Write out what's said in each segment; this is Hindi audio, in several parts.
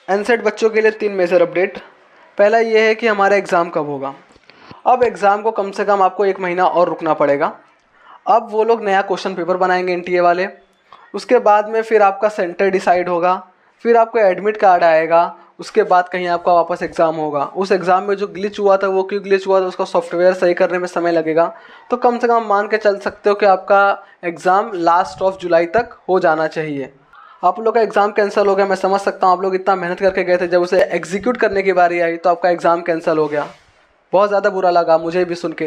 एनसेट बच्चों के लिए 3 मेजर अपडेट। पहला ये है कि हमारा एग्ज़ाम कब होगा। अब एग्ज़ाम को कम से कम आपको 1 महीना और रुकना पड़ेगा। अब वो लोग नया क्वेश्चन पेपर बनाएंगे एनटीए वाले, उसके बाद में फिर आपका सेंटर डिसाइड होगा, फिर आपको एडमिट कार्ड आएगा, उसके बाद कहीं आपका वापस एग्ज़ाम होगा। उस एग्ज़ाम में जो ग्लिच हुआ था वो क्यों ग्लिच हुआ था उसका सॉफ्टवेयर सही करने में समय लगेगा। तो कम से कम मान के चल सकते हो कि आपका एग्ज़ाम लास्ट ऑफ जुलाई तक हो जाना चाहिए। आप लोग का एग्ज़ाम कैंसिल हो गया, मैं समझ सकता हूँ। आप लोग इतना मेहनत करके गए थे, जब उसे एग्जीक्यूट करने की बारी आई तो आपका एग्ज़ाम कैंसिल हो गया। बहुत ज़्यादा बुरा लगा मुझे भी सुन के,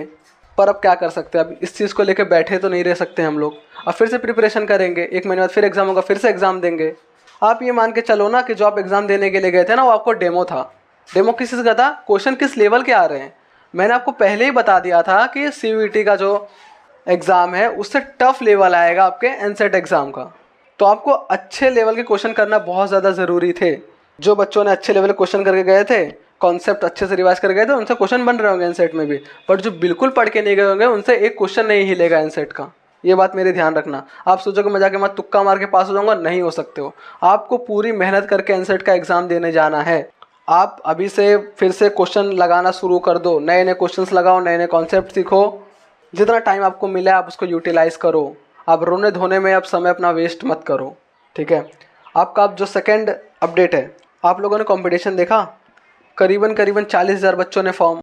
पर अब क्या कर सकते हैं। अब इस चीज़ को लेकर बैठे तो नहीं रह सकते हम लोग। अब फिर से प्रिपरेशन करेंगे, 1 महीने बाद फिर एग्ज़ाम होगा, फिर से एग्ज़ाम देंगे। आप ये मान के चलो ना कि जो आप एग्ज़ाम देने के लिए गए थे ना, वो आपको डेमो था। डेमो किस चीज़ का था, क्वेश्चन किस लेवल के आ रहे हैं। मैंने आपको पहले ही बता दिया था कि CUET का जो एग्ज़ाम है उससे टफ लेवल आएगा आपके एनसेट एग्ज़ाम का। तो आपको अच्छे लेवल के क्वेश्चन करना बहुत ज़्यादा ज़रूरी थे। जो बच्चों ने अच्छे लेवल के क्वेश्चन करके गए थे, कॉन्सेप्ट अच्छे से रिवाइज कर गए थे, उनसे क्वेश्चन बन रहे होंगे एनसेट में भी। बट जो बिल्कुल पढ़ के नहीं गए होंगे उनसे एक क्वेश्चन नहीं हिलेगा एनसेट का। ये बात मेरे ध्यान रखना। आप सोचो कि मैं जाके मैं तुक्का मार के पास हो जाऊँगा, नहीं हो सकते हो। आपको पूरी मेहनत करके एनसेट का एग्ज़ाम देने जाना है। आप अभी से फिर से क्वेश्चन लगाना शुरू कर दो, नए नए क्वेश्चंस लगाओ, नए नए कॉन्सेप्ट सीखो। जितना टाइम आपको मिला आप उसको यूटिलाइज़ करो। आप रोने धोने में अब समय अपना वेस्ट मत करो, ठीक है। आपका अब जो सेकंड अपडेट है, आप लोगों ने कंपटीशन देखा। करीबन 40,000 बच्चों ने फॉर्म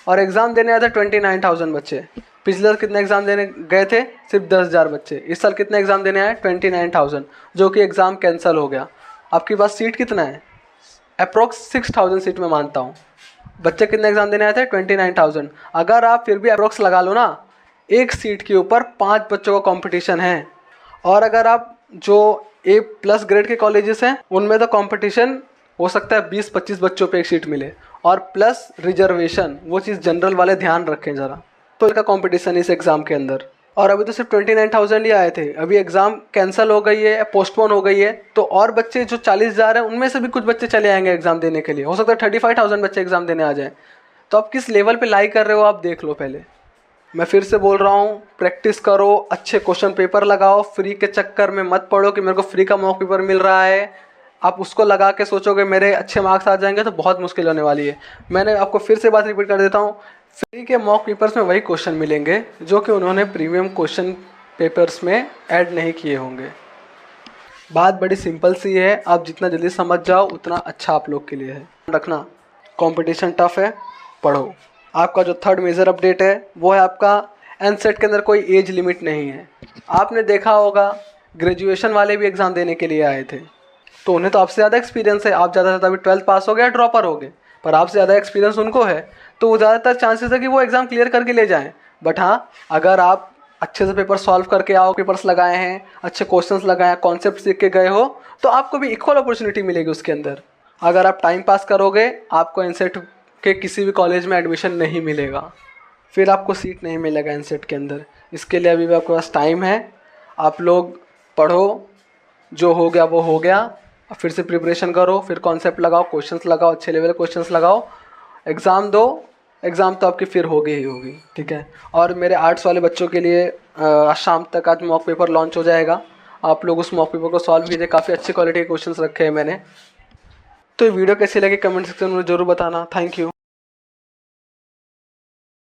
और एग्ज़ाम देने आए थे 29,000 बच्चे। पिछले साल कितने एग्ज़ाम देने गए थे, सिर्फ 10,000 बच्चे। इस साल कितने एग्ज़ाम देने आए, 29,000, जो कि एग्ज़ाम कैंसिल हो गया। आपके पास सीट कितना है, अप्रोक्स 6,000 सीट में मानता हूँ। बच्चे कितने एग्ज़ाम देने आए थे, 29,000। अगर आप फिर भी अप्रोक्स लगा लो ना, एक सीट के ऊपर 5 बच्चों का कंपटीशन है। और अगर आप जो A+ ग्रेड के कॉलेजेस हैं उनमें तो कंपटीशन हो सकता है 20-25 बच्चों पे एक सीट मिले, और प्लस रिजर्वेशन, वो चीज़ जनरल वाले ध्यान रखें ज़रा। तो इनका कंपटीशन इस एग्ज़ाम के अंदर। और अभी तो सिर्फ 29,000 ही आए थे, अभी एग्ज़ाम कैंसिल हो गई है, पोस्टपोन हो गई है। तो और बच्चे जो 40,000 हैं उनमें से भी कुछ बच्चे चले आएंगे एग्ज़ाम देने के लिए। हो सकता है 35,000 बच्चे एग्ज़ाम देने आ जाएँ। तो आप किस लेवल पे लाई कर रहे हो आप देख लो पहले। मैं फिर से बोल रहा हूँ, प्रैक्टिस करो, अच्छे क्वेश्चन पेपर लगाओ। फ्री के चक्कर में मत पढ़ो कि मेरे को फ्री का मॉक पेपर मिल रहा है, आप उसको लगा के सोचोगे मेरे अच्छे मार्क्स आ जाएंगे, तो बहुत मुश्किल होने वाली है। मैंने आपको फिर से बात रिपीट कर देता हूँ, फ्री के मॉक पेपर्स में वही क्वेश्चन मिलेंगे जो कि उन्होंने प्रीमियम क्वेश्चन पेपर्स में ऐड नहीं किए होंगे। बात बड़ी सिंपल सी है, आप जितना जल्दी समझ जाओ उतना अच्छा आप लोग के लिए है। रखना, कंपटीशन टफ है, पढ़ो। आपका जो थर्ड मेजर अपडेट है वो है आपका एनसेट के अंदर कोई एज लिमिट नहीं है। आपने देखा होगा ग्रेजुएशन वाले भी एग्ज़ाम देने के लिए आए थे, तो उन्हें तो आपसे ज़्यादा एक्सपीरियंस है। आप ज़्यादा से ज़्यादा अभी 12th पास हो गया, ड्रॉपर हो गए, पर आपसे ज़्यादा एक्सपीरियंस उनको है, तो वो ज़्यादातर चांसेस है कि वो एग्ज़ाम क्लियर करके ले जाएँ। बट हाँ, अगर आप अच्छे से पेपर सॉल्व करके आओ, पेपर्स लगाए हैं, अच्छे क्वेश्चंस लगाए हैं, कॉन्सेप्ट सीख के गए हो, तो आपको भी इक्वल अपॉर्चुनिटी मिलेगी उसके अंदर। अगर आप टाइम पास करोगे, आपको एनसेट के किसी भी कॉलेज में एडमिशन नहीं मिलेगा, फिर आपको सीट नहीं मिलेगा एनसेट के अंदर। इसके लिए अभी भी आपके पास टाइम है। आप लोग पढ़ो, जो हो गया वो हो गया। फिर से प्रिपरेशन करो, फिर कॉन्सेप्ट लगाओ, क्वेश्चंस लगाओ, अच्छे लेवल क्वेश्चंस लगाओ, एग्ज़ाम दो। एग्ज़ाम तो आपकी फिर होगी ही होगी, ठीक है। और मेरे आर्ट्स वाले बच्चों के लिए आज शाम तक आज मॉक पेपर लॉन्च हो जाएगा। आप लोग उस मॉक पेपर को सॉल्व कीजिए, काफ़ी अच्छी क्वालिटी के क्वेश्चंस रखे हैं मैंने। तो ये वीडियो कैसी लगी कमेंट सेक्शन में ज़रूर बताना। Thank you.